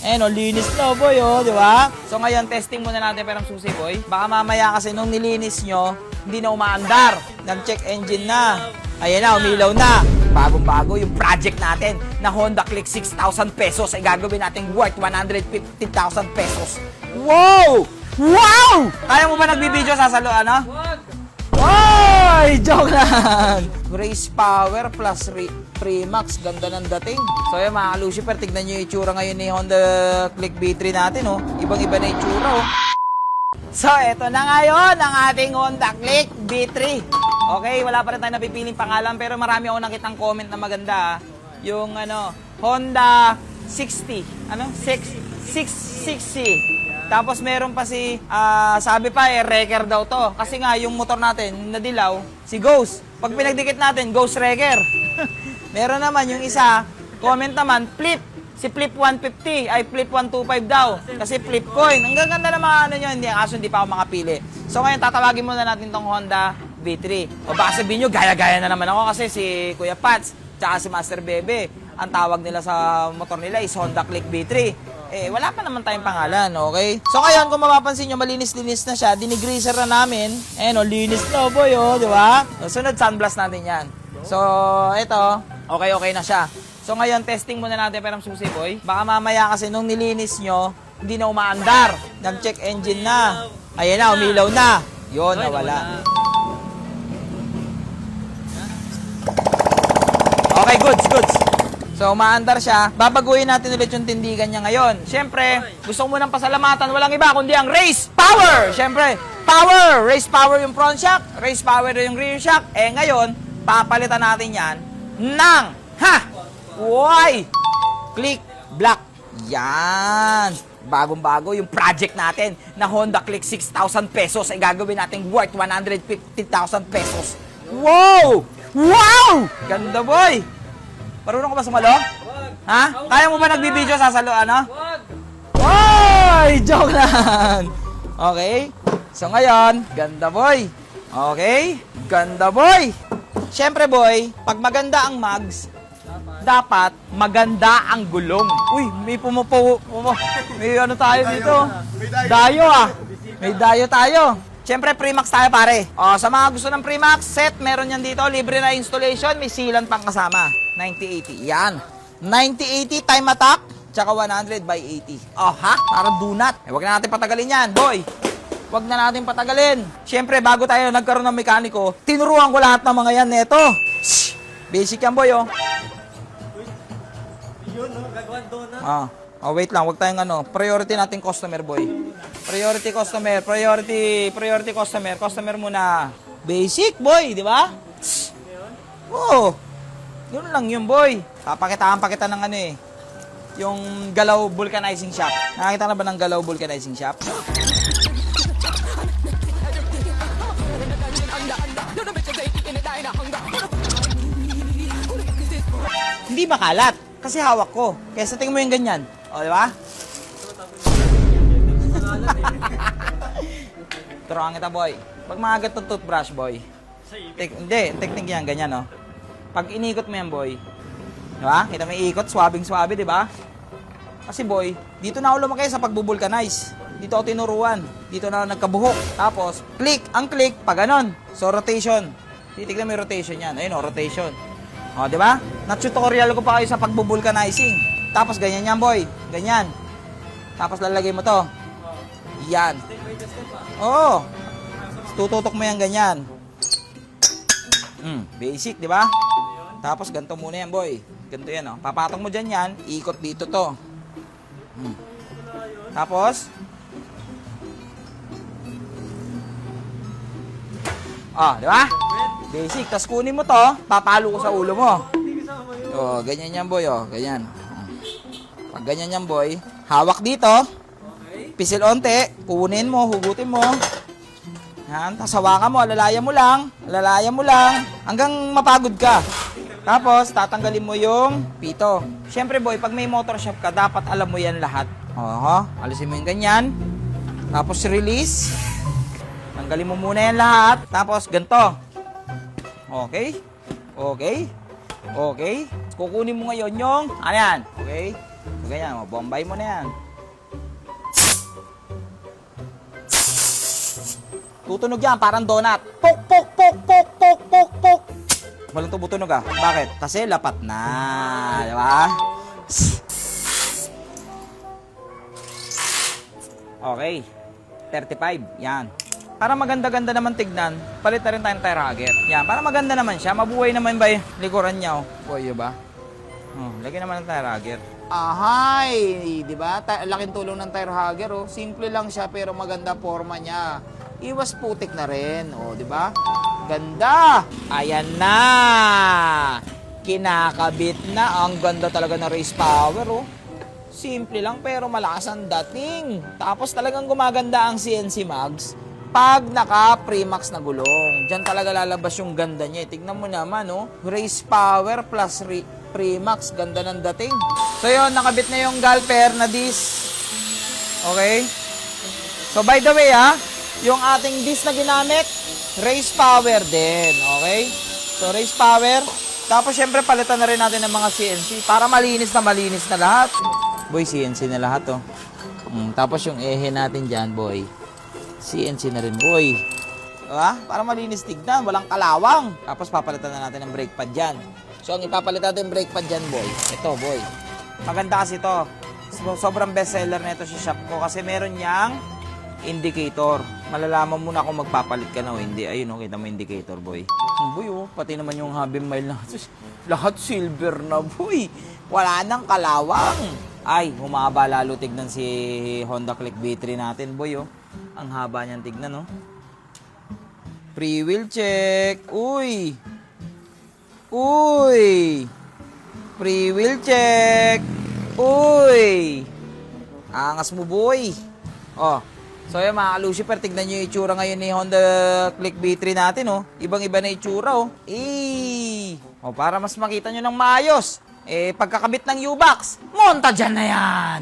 Ayan o, linis na boy o, di ba? So ngayon, testing muna natin perang susi boy. Baka mamaya kasi nung nilinis nyo, hindi na umaandar. Nag-check engine na. Ayan na, umilaw na. Bagong-bago yung project natin na Honda Click 6,000 pesos ay gagawin natin worth 150,000 pesos. Wow! Wow! Kaya mo ba nagbibideo sa salo, ano? Oy! Joke lang! Race Power plus Premax. Ganda ng dating. So yun mga Lucifer, tignan nyo yung itsura ngayon ni Honda Click B3 natin. Oh. Ibang-iba na itsura. Oh. So eto na ngayon ang ating Honda Click B3. Okay, wala pa rin tayo napipiling pangalan pero marami ako nakitang comment na maganda. Yung Honda 60. Ano? 660. Tapos meron pa sabi pa wrecker daw to. Kasi nga yung motor natin nadilaw, si Ghost. Pag pinagdikit natin, Ghost Wrecker. Meron naman yung isa, comment naman, Flip. Si Flip 150, ay Flip 125 daw. Kasi Flip Coin. Ang gaganda na mga ano nyo, hindi pa ako makapili. So ngayon, tatawagin muna natin tong Honda V3. O baka sabihin nyo, gaya-gaya na naman ako kasi si Kuya Pats, tsaka si Master Bebe, ang tawag nila sa motor nila is Honda Click B3. Eh, wala pa naman tayong pangalan, okay? So, ngayon, kung mapapansin nyo, malinis-linis na siya. Dinigreaser na namin. Ayan, linis na, boy, di ba? So, sunod, sunblast natin yan. So, ito, okay na siya. So, ngayon, testing muna natin perang susi, boy. Baka mamaya kasi nung nilinis nyo, hindi na umaandar. Nag-check engine na. Ayan na, umilaw na. Yun, nawala. Okay, goods. So, umaandar siya. Babaguhin natin ulit yung tindigan niya ngayon. Siyempre, gusto ko munang pasalamatan. Walang iba kundi ang Race Power! Siyempre, power! Race Power yung front shock. Race Power yung rear shock. Eh, ngayon, papalitan natin yan ng, Click Black. Yan! Bagong-bago yung project natin na Honda Click 6,000 pesos ay gagawin natin worth 150,000 pesos. Wow! Wow! Ganda, boy! Marunong ka ba sumalo? Ha? Kaya mo ba nagbibideo sa salo, ano? Oy! Joke lang! Okay? So ngayon, ganda boy. Okay? Ganda boy! Siyempre boy, pag maganda ang mags, dapat maganda ang gulong. Uy, may may ano tayo dito? Dayo May dayo tayo. Siyempre, Premax tayo, pare. O, sa mga gusto ng Premax set, meron yan dito. Libre na installation, may sealant pang kasama. 90-80. Yan. 90-80 time attack, tsaka 100/80. Oh, ha? Parang donut. Huwag na natin patagalin yan, boy. Huwag na natin patagalin. Siyempre, bago tayo nagkaroon ng mekaniko, tinuruan ko lahat ng mga yan neto. Basic yan, boy, oh. Yun, no? Gagawin donut. Wait lang. Huwag tayong priority natin customer, boy. Priority customer, priority customer. Customer muna. Basic, boy, di ba? Oo. Yun lang yun, boy. Papakitaan pa kita ng yung galaw vulcanizing shop. Nakakita na ba ng galaw vulcanizing shop? Hindi makalat. Kasi hawak ko. Kaya sa tingin mo yung ganyan. O, di ba? Turuan kita, boy. Pag maagat ng toothbrush, boy. Hindi, technique yan, ganyan, no? Pag inikot mo yan, boy. Diba? Kita mo iikot, swabing-swabe, diba? Kasi, boy, dito na ako lumaki sa pagbubulkanize. Dito ako tinuruan. Dito na nagkabuhok. Tapos, click. Ang click, pag ganon. So, rotation. Titignan mo yung rotation yan. Ayun, rotation. O, diba? Na-tutorial ko pa kayo sa pagbubulkanizing. Tapos, ganyan yan, boy. Ganyan. Tapos, lalagay mo to. Yan. Oo. Tututok mo yan ganyan. Basic, di ba? Tapos, ganito muna yan, boy. Ganito yan, oh. Papatong mo dyan yan. Ikot dito to. Tapos, di ba? Basic. Tapos, kunin mo to. Papalo ko sa ulo mo. Ganyan yan, boy, Ganyan. Pag ganyan yan, boy, hawak dito. Pisil onte, kunin mo, hugutin mo. Yan, tapos hawakan mo, alalayan mo lang, hanggang mapagod ka. Tapos, tatanggalin mo yung pito. Siyempre, boy, pag may motor shop ka, dapat alam mo yan lahat. Alisin mo yung ganyan. Tapos, release. Tanggalin mo muna yan lahat. Tapos, ganito. Okay. Kukunin mo ngayon yung, ano yan? Okay. So, ganyan, bombay mo na yan. Tutunog yan, parang donut. Pok, pok, pok, pok, pok, pok, pok. Walang tumutunog ah. Bakit? Kasi lapat na. Di ba? Okay. 35. Yan. Para maganda-ganda naman tignan, palit na rin tayong tire hugger. Yan. Para maganda naman siya. Mabuhay naman ba yung likuran niya? Oh. Boy, ba? Oh, lagyan naman ng tire hugger. Ahay! Di ba? Laking tulong ng tire hugger. Oh. Simple lang siya pero maganda forma niya. Iwas putik na rin. O, di ba? Ganda! Ayan na! Kinakabit na. Ang ganda talaga ng race power, oh. Simple lang pero malakas ang dating. Tapos talagang gumaganda ang CNC mags pag naka-Premax na gulong. Diyan talaga lalabas yung ganda niya. Tignan mo naman, oh. Race power plus Premax. Ganda ng dating. So, yun. Nakabit na yung galper na disc. Okay? So, by the way, yung ating disc na ginamit, race power din, okay? So, race power. Tapos, syempre, palitan na rin natin ng mga CNC para malinis na lahat. Boy, CNC na lahat, oh. Tapos, yung ehe natin dyan, boy. CNC na rin, boy. Diba? Para malinis tignan, walang kalawang. Tapos, papalitan na natin ng brake pad dyan. So, ang ipapalit natin ng brake pad dyan, boy. Ito, boy. Maganda kasi ito. Sobrang bestseller na ito sa shop ko kasi meron niyang indicator. Malalaman mo na kung magpapalit ka na o hindi. Ayun, oh, kita mo indicator, boy. Boy, oh, pati naman yung hobby mile na. Lahat silver na, boy. Wala nang kalawang. Ay, humaba lalo tignan si Honda Click V3 natin, boy, oh. Ang haba niyan tignan, oh. Pre-wheel check. Uy. Uy. Pre-wheel check. Uy. Angas mo, boy. Oh. So yun mga ka-Lucifer, tignan nyo yung itsura ngayon ni Honda Click V3 natin, oh. Ibang-iba na itsura, oh. O, para mas makita nyo ng maayos, pagkakabit ng U-Box, monta dyan na yan!